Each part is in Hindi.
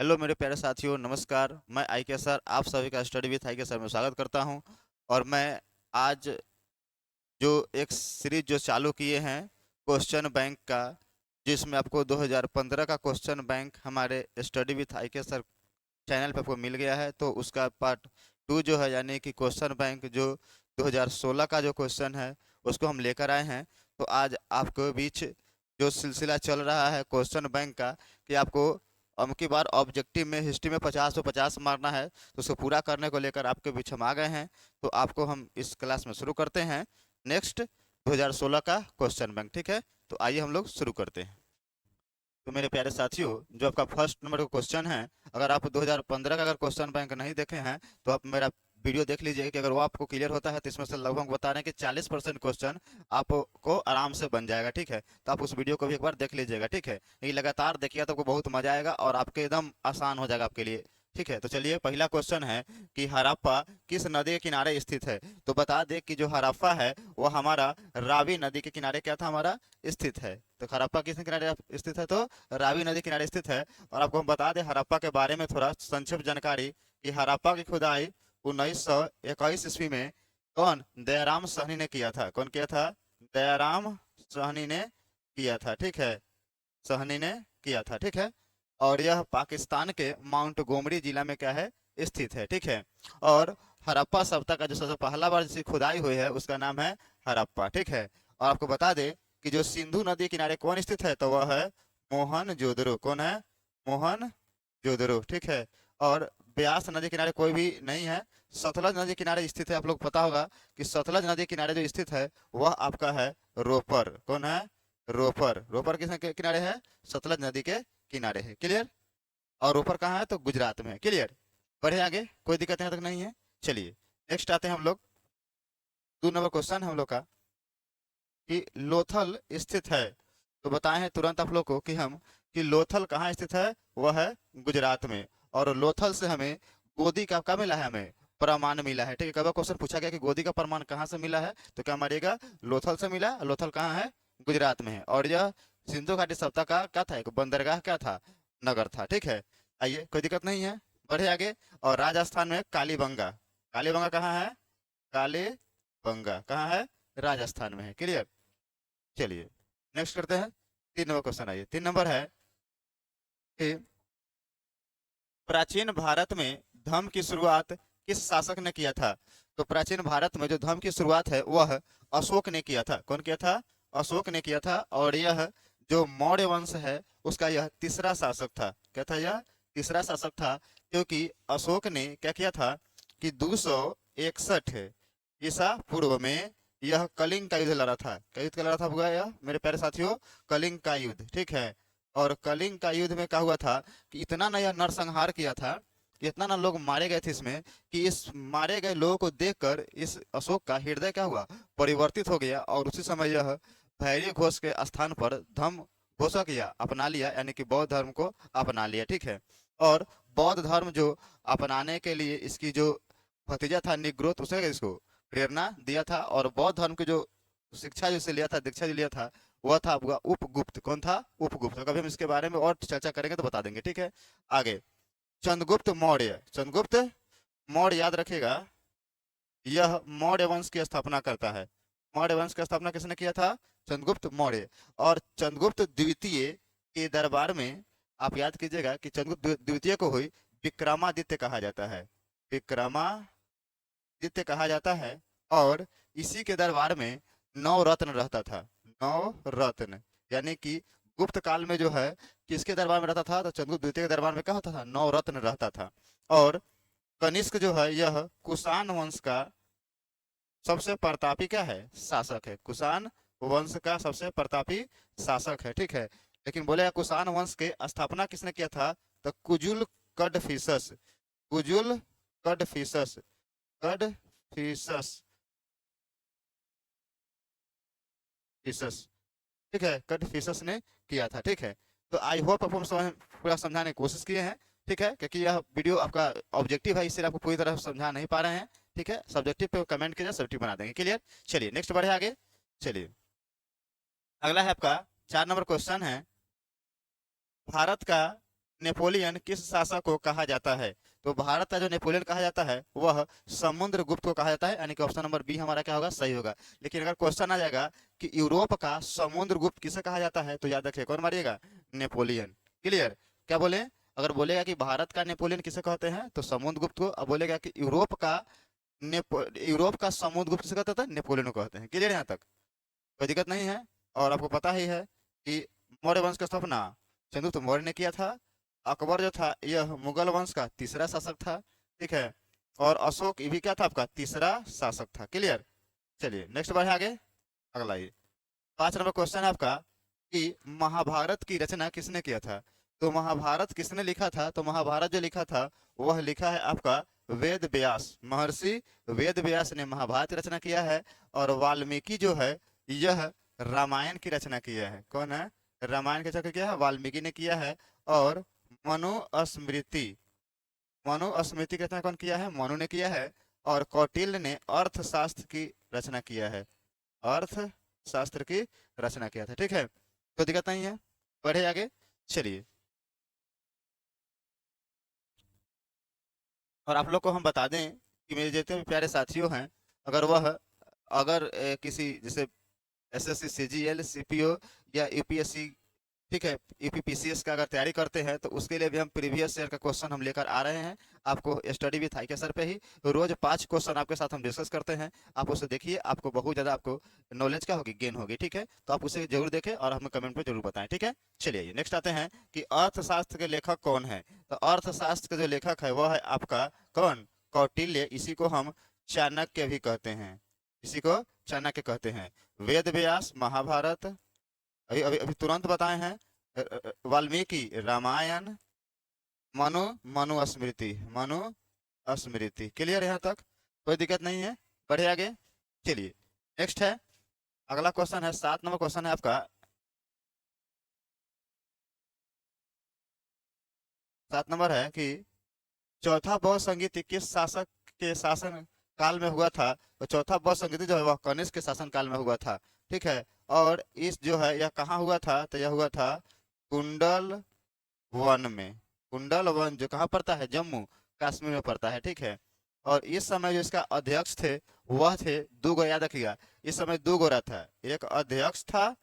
हेलो मेरे प्यारे साथियों, नमस्कार। मैं आई के सर, आप सभी का स्टडी विथ आई के सर में स्वागत करता हूं। और मैं आज जो एक सीरीज जो चालू किए हैं क्वेश्चन बैंक का, जिसमें आपको 2015 का क्वेश्चन बैंक हमारे स्टडी विथ आई के सर चैनल पे आपको मिल गया है, तो उसका पार्ट 2 जो है, यानी कि क्वेश्चन बैंक जो 2016 का जो क्वेश्चन है उसको हम लेकर आए हैं। तो आज आपके बीच जो सिलसिला चल रहा है क्वेश्चन बैंक का, कि आपको अब की बार ऑब्जेक्टिव में हिस्ट्री में 50 पे 50 मारना है, तो उसको पूरा करने को लेकर आपके बीच हम आ गए हैं। तो आपको हम इस क्लास में शुरू करते हैं नेक्स्ट 2016 का क्वेश्चन बैंक। ठीक है, तो आइए हम लोग शुरू करते हैं। तो मेरे प्यारे साथियों, जो आपका फर्स्ट नंबर का क्वेश्चन है, अगर आप 2015 का अगर क्वेश्चन बैंक नहीं देखे हैं तो आप मेरा वीडियो देख लीजिए, कि अगर वो आपको क्लियर होता है तो इसमें से लगभग बता रहे हैं कि 40% क्वेश्चन आपको आराम से बन जाएगा। ठीक है, तो आप उस वीडियो को भी एक बार देख लीजिएगा। ठीक है, ये लगातार देखिएगा तो आपको बहुत मजा आएगा और आपके एकदम आसान हो जाएगा आपके लिए। ठीक है, तो चलिए पहला क्वेश्चन है कि हड़प्पा किस नदी के किनारे स्थित है। तो बता दे कि जो हड़प्पा है वो हमारा रावी नदी के किनारे क्या था, हमारा स्थित है। तो हड़प्पा किस किनारे स्थित है, तो रावी नदी किनारे स्थित है। और आपको हम बता दें हड़प्पा के बारे में थोड़ा संक्षिप्त जानकारी, कि हड़प्पा की खुदाई 1921 ईस्वी में कौन, दयाराम साहनी ने किया था। कौन किया था, दयाराम साहनी ने किया था। ठीक है, साहनी ने किया था। ठीक है, और यह पाकिस्तान के माउंट गोमरी जिला में क्या है, स्थित है। ठीक है, और हड़प्पा सभ्यता का जो सबसे पहला बार जिसकी खुदाई हुई है उसका नाम है हड़प्पा। ठीक है, और आपको बता दे कि जो सिंधु नदी किनारे कौन स्थित है, तो वह है मोहनजोदड़ो। कौन है, मोहनजोदड़ो। ठीक है, और ब्यास नदी किनारे कोई भी नहीं है, सतलज नदी किनारे स्थित है। आप लोग पता होगा कि सतलज नदी किनारे जो स्थित है वह आपका है रोपर। कौन है, रोपर। रोपर किस किनारे है, सतलज नदी के किनारे है। क्लियर, और रोपर कहाँ है, तो गुजरात में है। क्लियर, बढ़े आगे, कोई दिक्कत यहाँ तक नहीं है। चलिए नेक्स्ट आते हैं हम लोग, 2 नंबर क्वेश्चन हम लोग का, कि लोथल स्थित है। तो बताए हैं तुरंत आप लोग को कि हम, कि लोथल कहाँ स्थित है, वह है गुजरात में। और लोथल से हमें गोदी का क्या मिला है, हमें प्रमाण मिला है। ठीक है, कभी क्वेश्चन पूछा गया कि गोदी का प्रमाण कहाँ से मिला है, तो क्या मारिएगा, लोथल से मिला। लोथल कहाँ है, गुजरात में है। और यह सिंधु घाटी सभ्यता का क्या था, एक बंदरगाह क्या था, नगर था। ठीक है, आइए कोई दिक्कत नहीं है, बढ़े आगे। और राजस्थान में कालीबंगा, कालीबंगा कहाँ है, कालीबंगा कहाँ है, राजस्थान में है। क्लियर, चलिए नेक्स्ट करते हैं। 3 नंबर क्वेश्चन, आइए 3 नंबर है कि प्राचीन भारत में धर्म की शुरुआत किस शासक ने किया था। तो प्राचीन भारत में जो धर्म की शुरुआत है वह अशोक ने किया था। कौन किया था, अशोक ने किया था। और यह जो मौर्य वंश है उसका यह तीसरा शासक था। क्या था, यह तीसरा शासक था, क्योंकि अशोक ने क्या किया था कि 261 ईसा पूर्व में यह कलिंग का युद्ध लड़ा था। क्या युद्ध का लड़ा था हुआ यह, मेरे प्यारे साथियों, कलिंग का युद्ध। ठीक है, और कलिंग का युद्ध में क्या हुआ था कि इतना ना यह नरसंहार किया था, कि इतना ना लोग मारे गए थे इसमें, कि इस मारे गए लोगों को देखकर इस अशोक का हृदय क्या हुआ, परिवर्तित हो गया। और उसी समय यह भैरव घोष के स्थान पर धर्म घोषणा किया, अपना लिया, यानी कि बौद्ध धर्म को अपना लिया। ठीक है, और बौद्ध धर्म जो अपनाने के लिए इसकी जो भतीजा था निग्रोध, उसे इसको प्रेरणा दिया था। और बौद्ध धर्म की जो शिक्षा जिसे लिया था, दीक्षा जो लिया था, वह था आपका उपगुप्त। कौन था, उपगुप्त। तो कभी हम इसके बारे में और चर्चा करेंगे तो बता देंगे। ठीक है, आगे चंद्रगुप्त मौर्य, चंद्रगुप्त मौर्य याद रखिएगा, यह मौर्य वंश की स्थापना करता है। मौर्य वंश की स्थापना किसने किया था, चंद्रगुप्त मौर्य। और चंद्रगुप्त द्वितीय के दरबार में आप याद कीजिएगा कि चंद्रगुप्त द्वितीय को हुई विक्रमादित्य कहा जाता है, विक्रमादित्य कहा जाता है। और इसी के दरबार में नौ रत्न रहता था, नौ रत्न, यानी कि गुप्त काल में जो है किसके दरबार में रहता था, तो चंद्रगुप्त द्वितीय के दरबार में क्या होता था, नौ रत्न रहता था। और कनिष्क जो है यह कुषाण वंश का सबसे प्रतापी क्या है, शासक है। कुषाण वंश का सबसे प्रतापी शासक है। ठीक है, लेकिन बोले कुषाण वंश के स्थापना किसने किया था, तो कुजुल कडफिसस, कुजुल कडफिसस, कडफिसस, फिसस। ठीक है, कडफिसस ने किया था। ठीक है, तो आई होप आपको हम पूरा समझाने की कोशिश किए हैं। ठीक है, क्योंकि यह वीडियो आपका ऑब्जेक्टिव है, इससे आपको पूरी तरह समझा नहीं पा रहे हैं। ठीक है, सब्जेक्टिव पे कमेंट कीजिए, सब्जेक्टिव बना देंगे। क्लियर, चलिए नेक्स्ट बढ़े आगे। चलिए अगला है आपका 4 नंबर क्वेश्चन है, भारत का नेपोलियन किस शासक को कहा जाता है? तो भारत का जो नेपोलियन कहा जाता है वह समुद्रगुप्त को कहा जाता है, यानी कि ऑप्शन नंबर बी हमारा क्या होगा, सही होगा। लेकिन अगर क्वेश्चन आ जाएगा कि यूरोप का समुद्रगुप्त किसे कहा जाता है, तो याद रखिए कौन मारिएगा, नेपोलियन। क्लियर? क्या बोले? अगर बोलेगा कि भारत का नेपोलियन किसे कहते हैं तो समुद्रगुप्त को, अब बोलेगा कि यूरोप का समुद्रगुप्त किसे कहते हैं, नेपोलियन को कहते हैं। क्लियर यहाँ तक? कोई दिक्कत नहीं है। और आपको पता ही है कि मौर्य वंश का स्थापना चंद्रगुप्त मौर्य ने किया था। अकबर जो था यह मुगल वंश का तीसरा शासक था, ठीक है। और अशोक ये भी क्या था, आपका तीसरा शासक था। क्लियर? चलिए नेक्स्ट बढ़े आगे। अगला ये 5 नंबर क्वेश्चन है आपका कि महाभारत की रचना किसने किया था? तो महाभारत किसने लिखा था? तो महाभारत जो लिखा था वह लिखा है आपका वेद व्यास, महर्षि वेद व्यास ने महाभारत की रचना किया है। और वाल्मीकि जो है यह रामायण की रचना किया है। कौन है? रामायण की रचना किया है, वाल्मीकि ने किया है। और मनुस्मृति, मनुस्मृति की रचना कौन किया है? मनु ने किया है। और कौटिल्य ने अर्थशास्त्र की रचना किया है, अर्थशास्त्र की रचना किया था। ठीक है, तो दिक्कत नहीं है, बढ़े आगे। चलिए, और आप लोग को हम बता दें कि मेरे जितने भी प्यारे साथियों हैं, अगर वह अगर किसी जैसे एसएससी, सीजीएल, सीपीओ या यूपीएससी, ठीक है, यूपीपीसीएस का अगर तैयारी करते हैं तो उसके लिए भी हम प्रीवियस ईयर का क्वेश्चन हम लेकर आ रहे हैं। आपको स्टडी विथ आई के सर पे ही रोज 5 क्वेश्चन आपके साथ हम डिस्कस करते हैं। आप उसे देखिए, आपको बहुत ज़्यादा आपको नॉलेज क्या होगी, गेन होगी। ठीक है, तो आप उसे जरूर देखें और हमें कमेंट पे जरूर बताएं। ठीक है, चलिए नेक्स्ट आते हैं कि अर्थशास्त्र के लेखक कौन है? तो अर्थशास्त्र के जो लेखक है वह है आपका कौन? कौटिल्य। इसी को हम चाणक्य भी कहते हैं, इसी को चाणक्य कहते हैं। वेद व्यास महाभारत, अभी अभी अभी तुरंत बताए हैं। वाल्मीकि रामायण, मनु मनुस्मृति, मनुस्मृति। क्लियर यहाँ तक? कोई दिक्कत नहीं है, बढ़े आगे। चलिए नेक्स्ट है, अगला क्वेश्चन है 7 नंबर क्वेश्चन है आपका। 7 नंबर है कि चौथा बौद्ध संगीत किस शासक के शासन काल में हुआ था? तो चौथा बौद्ध संगीत जो है वह कनिष्क के शासन काल में हुआ था। ठीक है, और इस जो है यह कहाँ हुआ था? तो यह हुआ था कुंडल वन में। कुंडल वन जो कहाँ पड़ता है? जम्मू कश्मीर में पड़ता है। ठीक है, और इस समय जो इसका अध्यक्ष थे वह थे दो गो, याद रखिएगा। इस समय दो गोरा था, एक अध्यक्ष था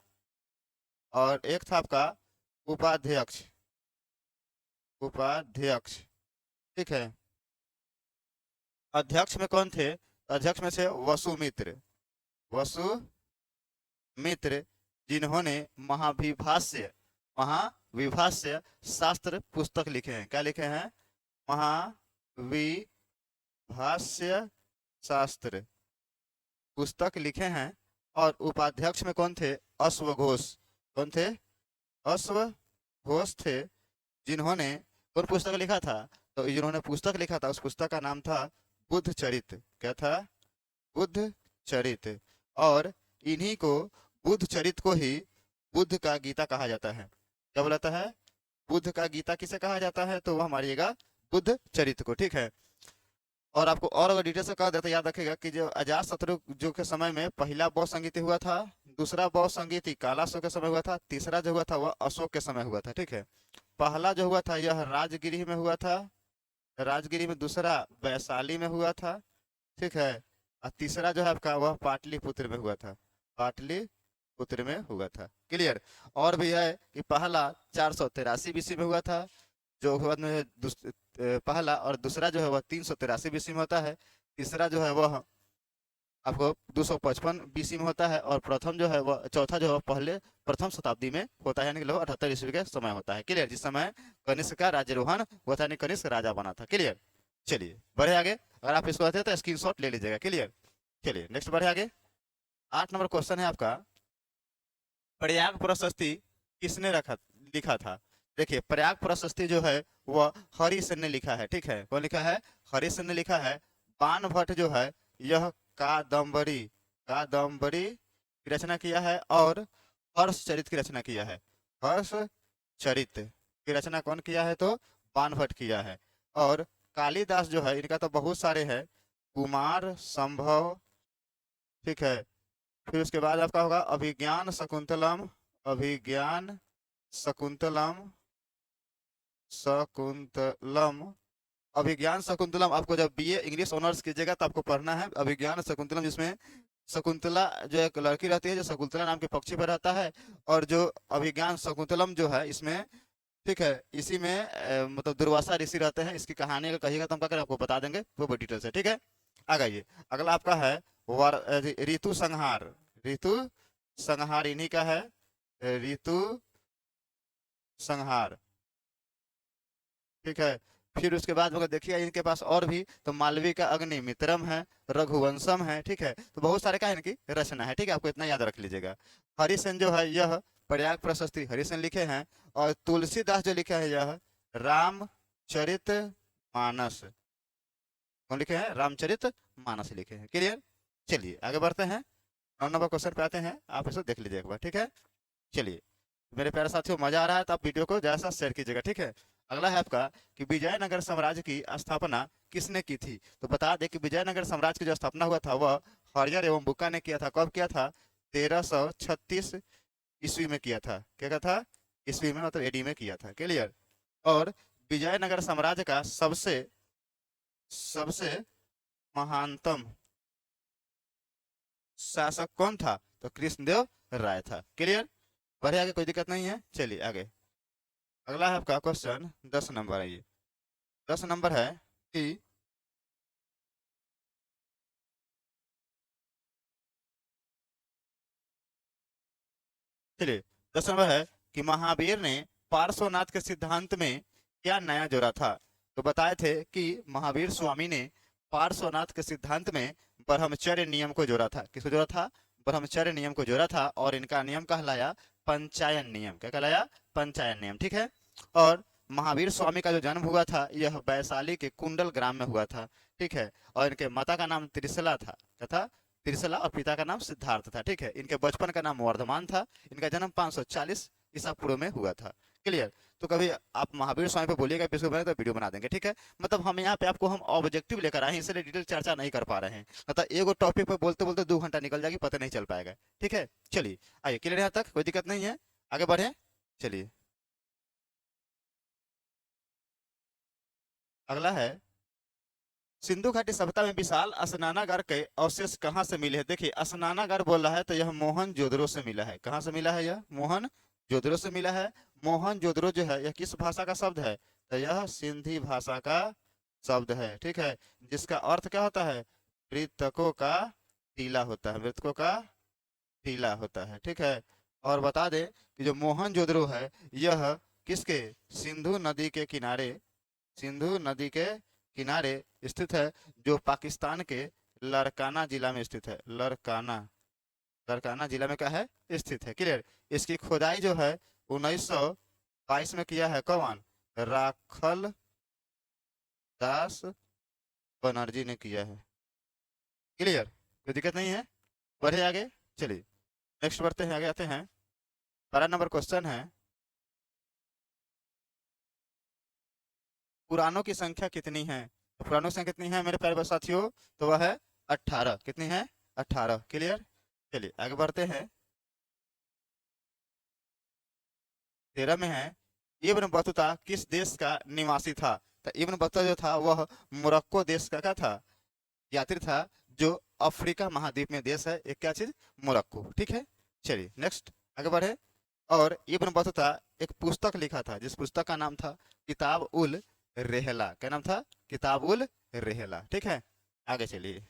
और एक था आपका उपाध्यक्ष, उपाध्यक्ष। ठीक है, अध्यक्ष में कौन थे? अध्यक्ष में से वसुमित्र, वसुमित्र, जिन्होंने महाविभाष्य, महाविभाष्य शास्त्र पुस्तक लिखे हैं। क्या लिखे हैं? महाविभाष्य शास्त्र पुस्तक लिखे हैं। और उपाध्यक्ष में कौन थे? अश्वघोष। कौन थे? अश्वघोष थे, जिन्होंने कौन पुस्तक लिखा था? तो जिन्होंने पुस्तक लिखा था उस पुस्तक का नाम था बुद्ध चरित। क्या था? बुद्ध चरित। और इन्हीं को, बुद्ध चरित को ही बुद्ध का गीता कहा जाता है। क्या बोलाता है? बुद्ध का गीता किसे कहा जाता है? तो वह मारिएगा बुद्ध चरित को। ठीक है, और आपको और अगर डिटेल से कह देते याद रखेगा कि जो अजात शत्रु जो के समय में पहला बौद्ध संगीत हुआ था, दूसरा बौद्ध संगीत काला अशोक के समय हुआ था, तीसरा जो हुआ था वह अशोक के समय हुआ था। ठीक है, पहला जो हुआ था यह राजगिरी में हुआ था, राजगिरी में। दूसरा वैशाली में हुआ था। ठीक है, और तीसरा जो है आपका वह पाटलिपुत्र में हुआ था, पाटलिपुत्र में हुआ था। क्लियर? और भी है कि पहला 483 बीसी में हुआ था, जो बाद में पहला, और दूसरा जो है वह 383 बीसी में होता है। तीसरा जो है वह आपको 255 बीसी में होता है। और प्रथम जो है वह, चौथा जो है पहले प्रथम शताब्दी में होता है, यानी कि लगभग 78 ईस्वी के समय होता है। क्लियर? जिस समय कनिष्क का राज्यारोहण हुआ था, यानी कनिष्क राजा बना था। क्लियर? चलिए बढ़े आगे, अगर आप इसको आते हैं तो स्क्रीनशॉट ले लीजिएगा। क्लियर? चलिए नेक्स्ट बढ़े आगे। 8 नंबर क्वेश्चन है आपका, प्रयाग प्रशस्ति किसने लिखा था? देखिए, प्रयाग प्रशस्ति जो है वह हरिसेन ने लिखा है। ठीक है, कौन लिखा है? हरिसेन ने लिखा है। बाणभट्ट जो है यह कादम्बरी, कादम्बरी की रचना किया है। और हर्षचरित की रचना किया है। हर्षचरित की रचना कौन किया है? तो बाणभट्ट किया है। और कालिदास जो है, इनका तो बहुत सारे हैं, कुमार संभव। ठीक है, फिर उसके बाद आपका होगा अभिज्ञान शकुंतलम, अभिज्ञान शकुंतलम, शकुंतलम। अभिज्ञान शकुंतलम आपको जब बीए इंग्लिश ऑनर्स कीजिएगा तो आपको पढ़ना है अभिज्ञान शकुंतलम, जिसमें शकुंतला जो एक लड़की रहती है जो शकुंतला नाम के पक्षी पर रहता है, और जो अभिज्ञान शकुंतलम जो है इसमें, ठीक है, इसी में मतलब दुर्वासा ऋषि रहते हैं। इसकी कहानी अगर कहिएगा तो हम क्या करें आपको बता देंगे वो डिटेल से, ठीक है। आ गइए, अगला आपका है ऋतु संहार। ऋतु संहार इन्हीं का है, ऋतु संहार, ठीक है। फिर उसके बाद अगर देखिए इनके पास और भी तो मालवी का अग्निमित्रम है, रघुवंशम है, ठीक है। तो बहुत सारे का इनकी रचना है, ठीक है, आपको इतना याद रख लीजिएगा। हरिसेन जो है यह प्रयाग प्रशस्ति हरिसेन लिखे हैं, और तुलसीदास जो लिखे हैं यह रामचरित मानस। कौन लिखे हैं? रामचरित मानस लिखे हैं। क्लियर? चलिए आगे बढ़ते हैं, 9 नंबर क्वेश्चन पे आते हैं, आप इसे देख लीजिए एक बार, ठीक है। चलिए मेरे प्यारे साथियों, मजा आ रहा है तो आप वीडियो को ज्यादा से शेयर कीजिएगा, ठीक है। अगला है आपका कि विजयनगर साम्राज्य की स्थापना किसने की थी। तो बता दें कि विजयनगर साम्राज्य की जो स्थापना हुआ था वह हरिहर एवं बुक्का ने किया था। कब किया था? 1336 ईस्वी में किया था। क्या कहा था? ईस्वी में, मतलब एडी में किया था। क्लियर? और विजयनगर साम्राज्य का सबसे सबसे महानतम शासक कौन था? तो कृष्णदेव राय था। क्लियर? बढ़े आगे, कोई दिक्कत नहीं है। चलिए आगे, अगला है आपका क्वेश्चन 10 नंबर है ये। 10 नंबर है कि चलिए 10 नंबर है कि महावीर ने पार्श्वनाथ के सिद्धांत में क्या नया जोड़ा था। तो बताए थे कि महावीर स्वामी ने पार्श्वनाथ के सिद्धांत में ब्रह्मचर्य नियम को जोड़ा था। किसको जोड़ा था? ब्रह्मचर्य नियम को जोड़ा था, और इनका नियम कहलाया पंचायन नियम। क्या कहलाया? पंचायन नियम, ठीक है। और महावीर स्वामी का जो जन्म हुआ था यह वैशाली के कुंडल ग्राम में हुआ था, ठीक है। और इनके माता का नाम त्रिशला था। क्या था? त्रिशला। और पिता का नाम सिद्धार्थ था, ठीक है। इनके बचपन का नाम वर्धमान था। इनका जन्म 540 ईसा पूर्व में हुआ था। क्लियर? तो कभी आप महावीर स्वामी पे बोलिएगा इसको बने तो वीडियो बना देंगे, ठीक है। मतलब हम यहाँ पे आपको हम ऑब्जेक्टिव लेकर आए हैं, इसलिए डिटेल चर्चा नहीं कर पा रहे हैं। मतलब एगो टॉपिक पे बोलते बोलते 2 घंटा निकल जाएगी, पता नहीं चल पाएगा, ठीक है। चलिए आइए, क्लियर यहाँ तक? कोई दिक्कत नहीं है, आगे बढ़े। चलिए अगला है, सिंधु घाटी सभ्यता में विशाल स्नानागार के अवशेष कहाँ से मिले हैं। देखिए स्नानागार बोल रहा है तो यह मोहनजोदड़ो से मिला है। कहाँ से मिला है? यह मोहनजोदड़ो से मिला है। मोहनजोदड़ो जो है यह किस भाषा का शब्द है? तो यह सिंधी भाषा का शब्द है, ठीक है। जिसका अर्थ क्या होता है? मृतकों का टीला होता है, मृतकों का टीला होता है, ठीक है। और बता दें कि जो मोहनजोदड़ो है यह किसके? सिंधु नदी के किनारे, सिंधु नदी के किनारे स्थित है, जो पाकिस्तान के लड़काना जिला में स्थित है। लड़काना, लड़काना जिला में क्या है? स्थित है। क्लियर? इसकी खुदाई जो है 1922 में किया है। कौन? राखल दास बनर्जी ने किया है। क्लियर? कोई दिक्कत नहीं है, बढ़े आगे। चलिए नेक्स्ट बढ़ते हैं, आगे आते हैं। 12 नंबर क्वेश्चन है, पुराणों की संख्या कितनी है। तो पुराणों की संख्या कितनी है मेरे प्यारे साथियों? तो वह है 18। कितनी है? 18। क्लियर? चलिए आगे बढ़ते हैं। 13 में है, इब्न बतूता किस देश का निवासी था। तो इब्न बतूता जो था वह मोरक्को देश का क्या था? यात्री था, जो अफ्रीका महाद्वीप में देश है एक, क्या चीज? मोरक्को, ठीक है। चलिए नेक्स्ट आगे बढ़े। और इब्न बतूता एक पुस्तक लिखा था, जिस पुस्तक का नाम था किताब उल रेहला। क्या नाम था? किताब उल रेहला, ठीक है। आगे चलिए,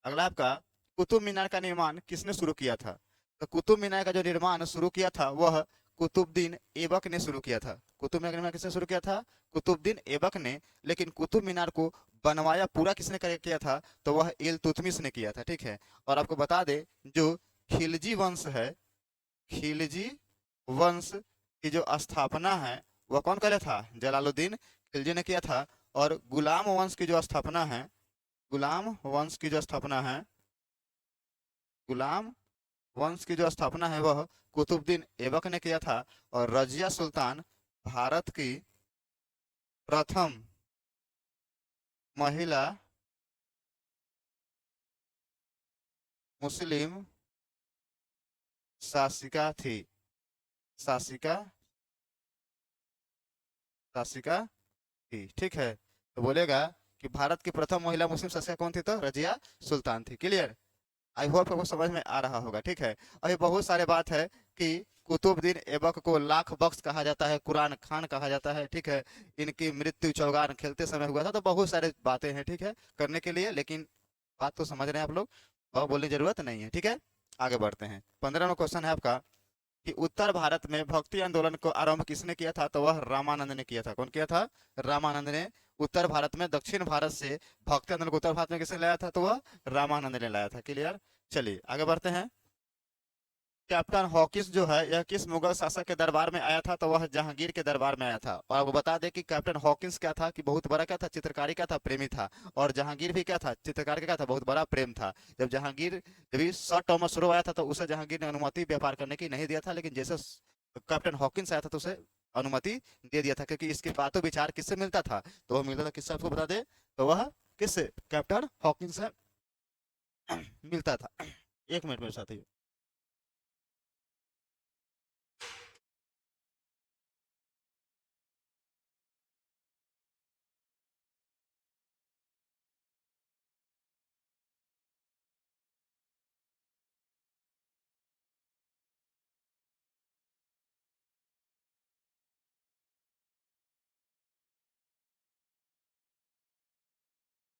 अगला आपका, कुतुब मीनार का निर्माण किसने शुरू किया था। तो कुतुब मीनार का जो निर्माण शुरू किया था वह कुतुबुद्दीन ऐबक ने शुरू किया था। कुतुब मीनार का निर्माण किसने शुरू किया था? कुतुबुद्दीन ऐबक ने। लेकिन कुतुब मीनार को बनवाया पूरा किसने किया था? तो वह इल्तुतमिश ने किया था, ठीक है। और आपको बता दें जो खिलजी वंश है, खिलजी वंश की जो स्थापना है वह कौन करे था? जलालुद्दीन खिलजी ने किया था। और गुलाम वंश की जो स्थापना है, गुलाम वंश की जो स्थापना है, गुलाम वंश की जो स्थापना है वह कुतुबुद्दीन ऐबक ने किया था। और रजिया सुल्तान भारत की प्रथम महिला मुस्लिम शासिका थी। शासिका शासिका थी, ठीक है। तो बोलेगा कि भारत की प्रथम महिला मुस्लिम शासिका कौन थी, तो रजिया सुल्तान थी। क्लियर। आई होप आपको समझ में आ रहा होगा, ठीक है। और ये बहुत सारे बात है कि कुतुबुद्दीन ऐबक को लाख बख्श कहा जाता है, कुरान खान कहा जाता है, ठीक है। इनकी मृत्यु चौगान खेलते समय हुआ था। तो बहुत सारे बातें हैं, ठीक है, करने के लिए, लेकिन बात तो समझ रहे हैं आप लोग, और बोलने की जरूरत नहीं है, ठीक है। आगे बढ़ते हैं। 15वां क्वेश्चन है आपका कि उत्तर भारत में भक्ति आंदोलन को आरंभ किसने किया था, तो वह रामानंद ने किया था। कौन किया था, रामानंद ने। उत्तर भारत में, दक्षिण भारत से भक्ति आंदोलन को उत्तर भारत में किसने लाया था, तो वह रामानंद ने लाया था। क्लियर। चलिए आगे बढ़ते हैं। कैप्टन हॉकिंस जो है यह किस मुगल शासक के दरबार में आया था, तो वह जहांगीर के दरबार में आया था। और आपको बता दें कि कैप्टन हॉकिंस क्या था, कि बहुत बड़ा क्या था, चित्रकारी का था, प्रेमी था। और जहांगीर भी क्या था, चित्रकारी का क्या था, बहुत बड़ा प्रेम था। जब जहांगीर, जब ये सर टॉमस शुरू आया था तो उसे जहांगीर ने अनुमति व्यापार करने की नहीं दिया था, लेकिन जैसे कैप्टन हॉकिंस आया था तो उसे अनुमति दे दिया था, क्योंकि इसके बातों विचार किससे मिलता था, तो वह मिलता था किससे, आपको बता दे, तो वह किससे, कैप्टन हॉकिंस से मिलता था। एक मिनट मेरे साथ।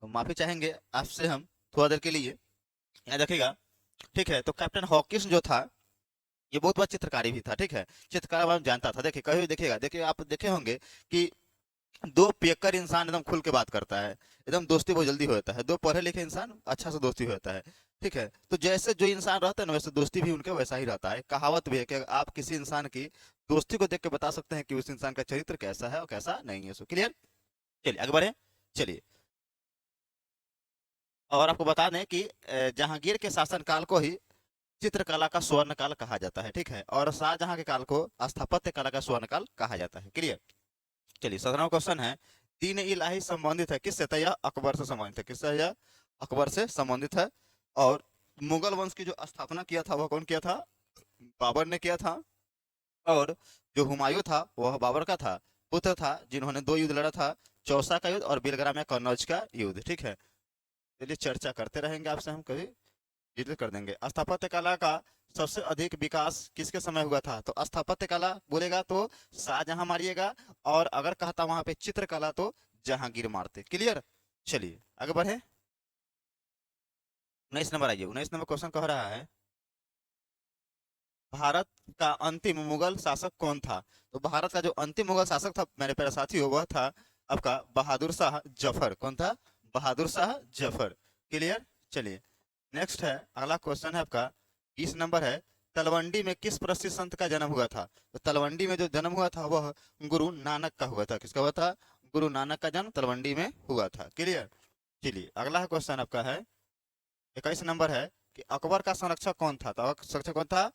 तो माफी चाहेंगे आपसे हम थोड़ा देर के लिए, यहाँ देखिएगा, ठीक है। तो कैप्टन हॉकिंस जो था ये बहुत बड़ा चित्रकारी भी था, ठीक है। चित्रकार हम जानता था। देखिए कभी भी देखिएगा, देखिए आप देखे होंगे कि दो पियक्कर इंसान एकदम खुल के बात करता है, एकदम दोस्ती बहुत जल्दी हो जाता है। दो पढ़े लिखे इंसान अच्छा से दोस्ती हो जाता है, ठीक है। तो जैसे जो इंसान रहता है ना, वैसे दोस्ती भी उनके वैसा ही रहता है। कहावत भी है कि आप किसी इंसान की दोस्ती को देख के बता सकते हैं कि उस इंसान का चरित्र कैसा है और कैसा नहीं है। So clear. चलिए आगे बढ़े। चलिए, और आपको बता दें कि जहांगीर के शासनकाल को ही चित्रकला का स्वर्ण काल कहा जाता है, ठीक है। और शाहजहां के काल को स्थापत्य कला का स्वर्ण काल कहा जाता है। क्लियर। चलिए 17वां क्वेश्चन है, दीन इलाही संबंधित है किससे, तो यह अकबर से संबंधित है। किससे, यह अकबर से संबंधित है। और मुगल वंश की जो स्थापना किया था वह कौन किया था, बाबर ने किया था। और जो हुमायूं था वह बाबर का था पुत्र था, जिन्होंने दो युद्ध लड़ा था, चौसा का युद्ध और बिलग्राम या कन्नौज का युद्ध, ठीक है। चलिए चर्चा करते रहेंगे आपसे, हम कभी विजिट कर देंगे। स्थापत्य कला का सबसे अधिक विकास किसके समय हुआ था, तो स्थापत्य कला बोलेगा तो शाहजहां मारिएगा, और अगर कहता वहां पे चित्रकला तो जहांगीर मारते। क्लियर। चलिए आगे बढ़े। 19 नंबर आइए। 19 नंबर क्वेश्चन कह रहा है, भारत का अंतिम मुगल शासक कौन था। तो भारत का जो अंतिम मुगल शासक था मेरे प्यारे साथियों, वह था आपका बहादुर शाह जफर। कौन था, बहादुर शाह जफर। क्लियर। चलिए नेक्स्ट है, अगला क्वेश्चन है आपका 20 नंबर है, तलवंडी में किस प्रसिद्ध संत का जन्म हुआ था। तो तलवंडी में जो जन्म हुआ था वह गुरु नानक का हुआ था। किसका हुआ था, गुरु नानक का जन्म तलवंडी में हुआ था। क्लियर। चलिए अगला क्वेश्चन आपका है 21 नंबर है, कि अकबर का संरक्षक कौन था। तो संरक्षक कौन था,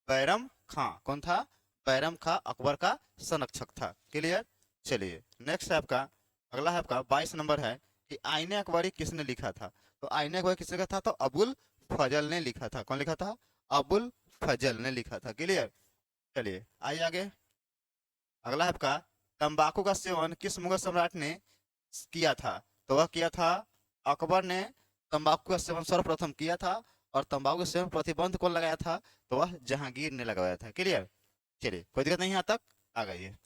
बैरम खां। कौन था, बैरम खां अकबर का संरक्षक था। क्लियर। चलिए नेक्स्ट है आपका, अगला है आपका 22 नंबर है, कि आईने अकबरी किसने लिखा था। तो आईने अकबरी किसने लिखा था, तो अबुल फजल ने लिखा था। कौन लिखा था, अबुल फजल ने लिखा था। क्लियर। चलिए आइए आगे। अगला है आपका, तंबाकू का सेवन किस मुगल सम्राट ने किया था। तो वह किया था अकबर ने तंबाकू का सेवन सर्वप्रथम किया था। और तंबाकू के सेवन प्रतिबंध कौन लगाया था, तो वह जहांगीर ने लगाया था। क्लियर। चलिए कोई दिक्कत नहीं यहाँ तक, आ गई है।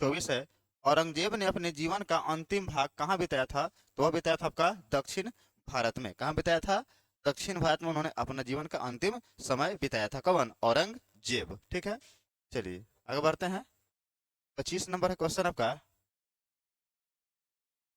24 है, औरंगजेब ने अपने जीवन का अंतिम भाग कहाँ बिताया था। तो वह बिताया था आपका दक्षिण भारत में। कहाँ बिताया था, दक्षिण भारत में उन्होंने अपना जीवन का अंतिम समय बिताया था। कौन, औरंगजेब, ठीक है। चलिए आगे बढ़ते हैं। 25 नंबर है क्वेश्चन आपका,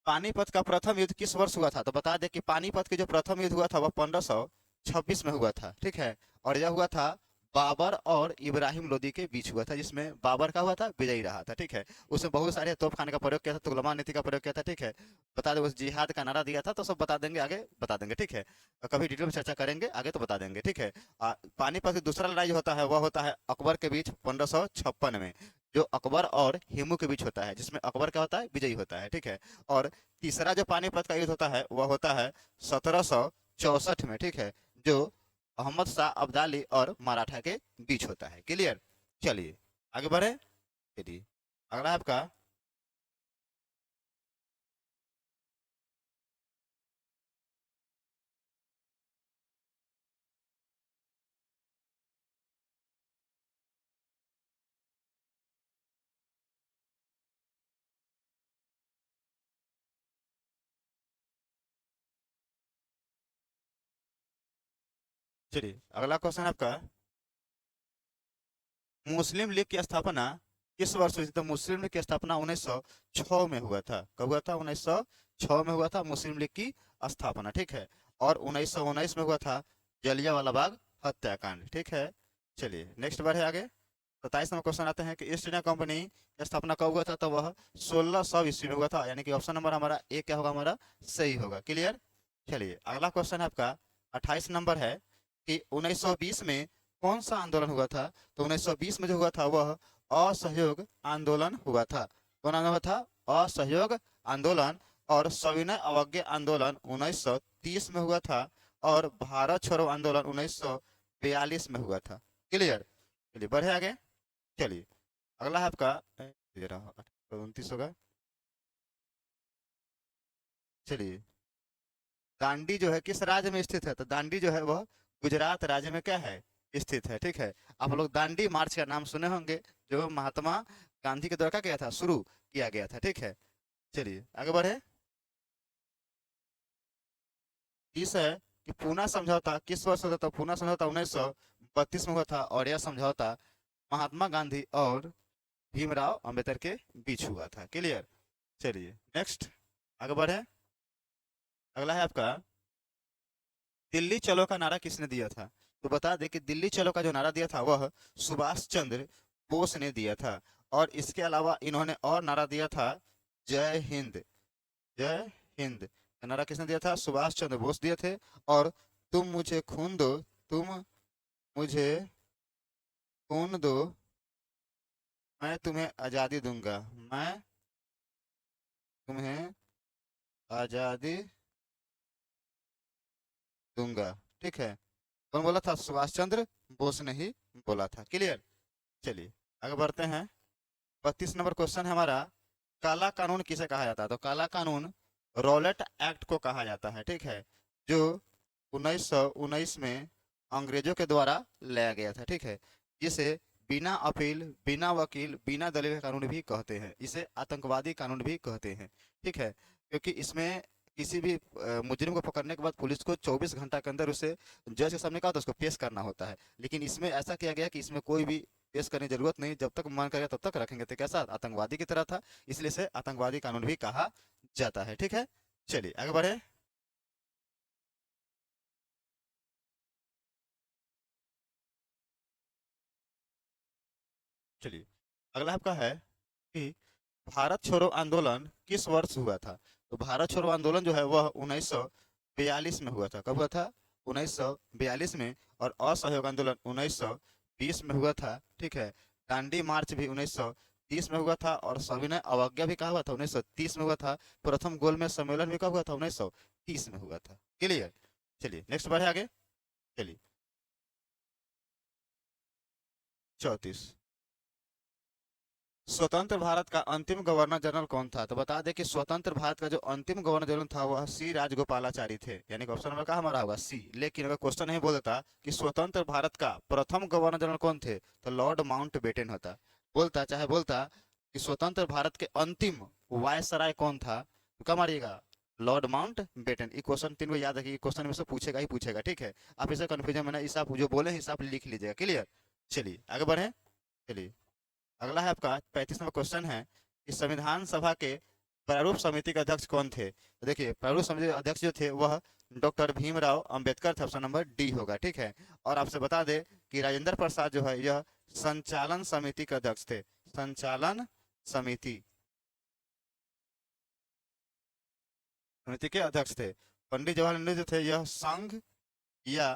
पानीपत का प्रथम युद्ध किस वर्ष हुआ था। तो बता दें कि पानीपत के जो प्रथम युद्ध हुआ था वह 1526 में हुआ था, ठीक है। और यह हुआ था बाबर और इब्राहिम लोदी के बीच हुआ था, जिसमें बाबर का हुआ था विजयी रहा था, ठीक है। उसने बहुत सारे तोप खाने का प्रयोग किया था, तुगलमा नीति का प्रयोग किया था, ठीक है। बता दें उस जिहाद का नारा दिया था, तो सब बता देंगे, आगे बता देंगे, ठीक है। कभी डिटेल में चर्चा करेंगे आगे तो बता देंगे, ठीक है। पानीपत की दूसरा लड़ाई जो होता है वह होता है अकबर के बीच 1556 में, जो अकबर और हिमू के बीच होता है, जिसमें अकबर क्या होता है, विजयी होता है, ठीक है। और तीसरा जो पानीपत का युद्ध होता है वह होता है 1764 में, ठीक है, जो अहमद शाह अब्दाली और मराठा के बीच होता है। क्लियर। चलिए आगे बढ़े। चलिए अगला है आपका, चलिए अगला क्वेश्चन आपका, मुस्लिम लीग की स्थापना किस वर्ष हुई थी? तो मुस्लिम लीग की स्थापना 1906 में हुआ था। कब हुआ था? 1906 में हुआ था मुस्लिम लीग की स्थापना, ठीक है। और 1919 में हुआ था जलियांवाला बाग हत्याकांड, ठीक है। चलिए नेक्स्ट बढ़े आगे। 27 नंबर क्वेश्चन आते हैं कि ईस्ट इंडिया कंपनी की स्थापना कब हुआ था? तो वह 1600 ईस्वी में हुआ था, यानी कि ऑप्शन नंबर हमारा ए क्या होगा? हमारा सही होगा। क्लियर। चलिए अगला क्वेश्चन है आपका, 28 नंबर है कि 1920 में कौन सा आंदोलन हुआ था? तो 1920 में जो हुआ था वह असहयोग आंदोलन हुआ था। कौन आंदोलन हुआ था? असहयोग आंदोलन। और सविनय अवज्ञा आंदोलन 1930 में हुआ था। और भारत छोड़ो आंदोलन 1942 में हुआ था। क्लियर। चलिए बढ़े आगे। चलिए अगला है आपका, 29 होगा। चलिए दांडी जो है किस राज्य में स्थित है? तो दांडी जो है वह गुजरात राज्य में क्या है? स्थित है, ठीक है। आप लोग दांडी मार्च का नाम सुने होंगे, जो महात्मा गांधी के द्वारा क्या किया था? शुरू किया गया था, ठीक है। चलिए आगे बढ़े। इस है कि पूना समझौता किस वर्ष हुआ था? तो पूना समझौता 1932 में हुआ था। और यह समझौता महात्मा गांधी और भीमराव अंबेडकर के बीच हुआ था। क्लियर। चलिए नेक्स्ट आगे बढ़े। अगला है आपका, दिल्ली चलो का नारा किसने दिया था? तो बता दें कि दिल्ली चलो का जो नारा दिया था वह सुभाष चंद्र बोस ने दिया था। और इसके अलावा इन्होंने और नारा दिया था, जय हिंद। जय हिंद का नारा किसने दिया था? सुभाष चंद्र बोस दिए थे। और तुम मुझे खून दो, तुम मुझे खून दो, मैं तुम्हें आजादी दूंगा, मैं तुम्हें आजादी दूंगा, ठीक है। कौन बोला था? सुभाष चंद्र बोस ने ही बोला था। क्लियर। चलिए आगे बढ़ते हैं। 32 नंबर क्वेश्चन है हमारा, काला कानून किसे कहा जाता है? तो काला कानून रॉलेट एक्ट को कहा जाता है, ठीक है। जो 1919 में अंग्रेजों के द्वारा लाया गया था, ठीक है। जिसे बिना अपील, बिना वकील, बिना दलील का कानून भी कहते हैं। इसे आतंकवादी कानून भी कहते हैं, ठीक है। क्योंकि इसमें किसी भी मुजरिम को पकड़ने के बाद पुलिस को 24 घंटा के अंदर उसे जज के सामने, कहा तो उसको पेश करना होता है। लेकिन इसमें ऐसा किया गया कि इसमें कोई भी पेश करने की जरूरत नहीं, जब तक मन करेगा तब तक रखेंगे। तो कैसा? आतंकवादी की तरह था, इसलिए इसे आतंकवादी कानून भी कहा जाता है, ठीक है। चलिए आगे बढ़े। चलिए अगला आपका है कि भारत छोड़ो आंदोलन किस वर्ष हुआ था? तो भारत छोड़ो आंदोलन जो है वह 1942 में हुआ था। कब हुआ था? 1942 में। और असहयोग आंदोलन 1920 में हुआ था, ठीक है। दांडी मार्च भी 1930 में हुआ था। और सविनय अवज्ञा भी कहा हुआ था 1930 में हुआ था। प्रथम गोलमेज सम्मेलन भी कब हुआ था? 1930 में हुआ था। क्लियर। चलिए नेक्स्ट बढ़े आगे। चलिए 34, स्वतंत्र भारत का अंतिम गवर्नर जनरल कौन था? तो बता दें कि स्वतंत्र भारत का जो अंतिम गवर्नर जनरल था वह सी राजगोपालाचारी थे, यानी कि ऑप्शन नंबर का हमारा होगा सी। लेकिन अगर क्वेश्चन नहीं बोल देता कि स्वतंत्र भारत का प्रथम गवर्नर जनरल कौन थे, तो लॉर्ड माउंटबेटन होता। बोलता, चाहे बोलता कि स्वतंत्र भारत के अंतिम वायसराय कौन था, तो क्या मारिएगा? Lord Mountbatten. ये क्वेश्चन तीन को याद रखिए, क्वेश्चन में से पूछेगा ही पूछेगा, ठीक है। आप इसे कंफ्यूजन में ना, इस आप जो बोले हिसाब लिख लीजिएगा। क्लियर। चलिए आगे बढ़े। चलिए अगला है आपका 35 नंबर क्वेश्चन है कि संविधान सभा के प्रारूप समिति के अध्यक्ष कौन थे? तो देखिए प्रारूप समिति के अध्यक्ष जो थे वह डॉक्टर भीमराव अंबेडकर थे। ऑप्शन नंबर डी होगा, ठीक है। और आपसे बता दें कि राजेंद्र प्रसाद जो है यह संचालन समिति के अध्यक्ष थे। संचालन समिति समिति के अध्यक्ष थे। पंडित जवाहरलाल नेहरू जो थे यह संघ या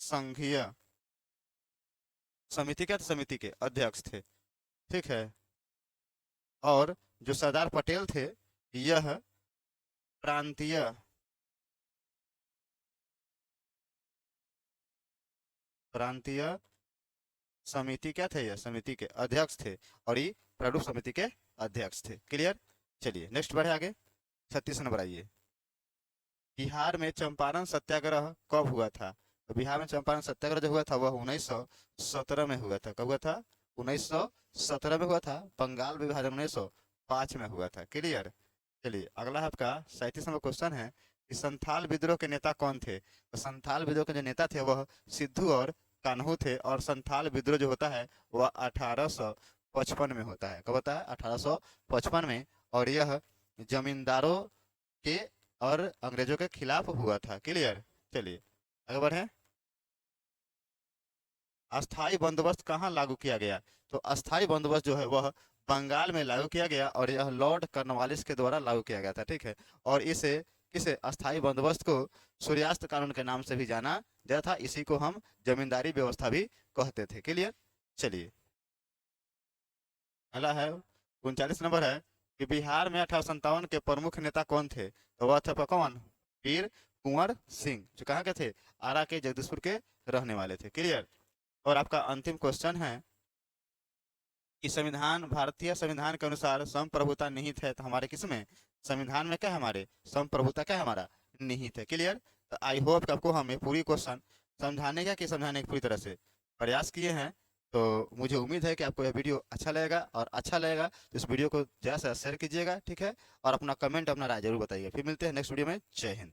संघीय समिति के अध्यक्ष थे, ठीक है। और जो सरदार पटेल थे यह प्रांतीय प्रांतीय समिति क्या थे, ये समिति के अध्यक्ष थे और ये प्रारूप समिति के अध्यक्ष थे। क्लियर। चलिए नेक्स्ट बढ़े आगे। 36 नंबर आइए। बिहार में चंपारण सत्याग्रह कब हुआ था? तो बिहार में चंपारण सत्याग्रह जो हुआ था वह 1917 में हुआ था। कब हुआ था? 1917 में हुआ था। बंगाल विभाजन 1905 में हुआ था। क्लियर। चलिए अगला आपका 37 नंबर क्वेश्चन है कि संथाल विद्रोह के नेता कौन थे? तो संथाल विद्रोह के जो नेता थे वह सिद्धू और कान्हू थे। और संथाल विद्रोह जो होता है वह 1855 में होता है। कब होता है? 1855 में। और यह जमींदारों के और अंग्रेजों के खिलाफ हुआ था। क्लियर। चलिए आगे बढ़े। अस्थाई बंदोबस्त कहाँ लागू किया गया? तो अस्थाई बंदोबस्त जो है वह बंगाल में लागू किया गया और यह लॉर्ड कॉर्नवालिस के द्वारा लागू किया गया था। ठीक है। और इसे किसे अस्थाई बंदोबस्त को सूर्यास्त कानून के नाम से भी जाना जाता था। इसी को हम जमींदारी व्यवस्था भी कहते थे। क्लियर। चलिए अगला है 39 नंबर है कि बिहार में 1857 के प्रमुख नेता कौन थे? तो वह थे कौन? वीर कुंवर सिंह, जो कहाँ के थे? आरा के, जगदीशपुर के रहने वाले थे। क्लियर। और आपका अंतिम क्वेश्चन है कि संविधान, भारतीय संविधान के अनुसार संप्रभुता निहित है। तो हमारे किसमें? संविधान में क्या है? हमारे संप्रभुता क्या है? हमारा निहित है। क्लियर। तो आई होप कि आपको हमें पूरी क्वेश्चन समझाने का कि समझाने की पूरी तरह से प्रयास किए हैं। तो मुझे उम्मीद है कि आपको यह वीडियो अच्छा लगेगा, और अच्छा लगेगा तो इस वीडियो को ज़्यादा से ज़्यादा शेयर कीजिएगा। ठीक है। और अपना कमेंट, अपना राय जरूर बताइए। फिर मिलते हैं नेक्स्ट वीडियो में। जय हिंद।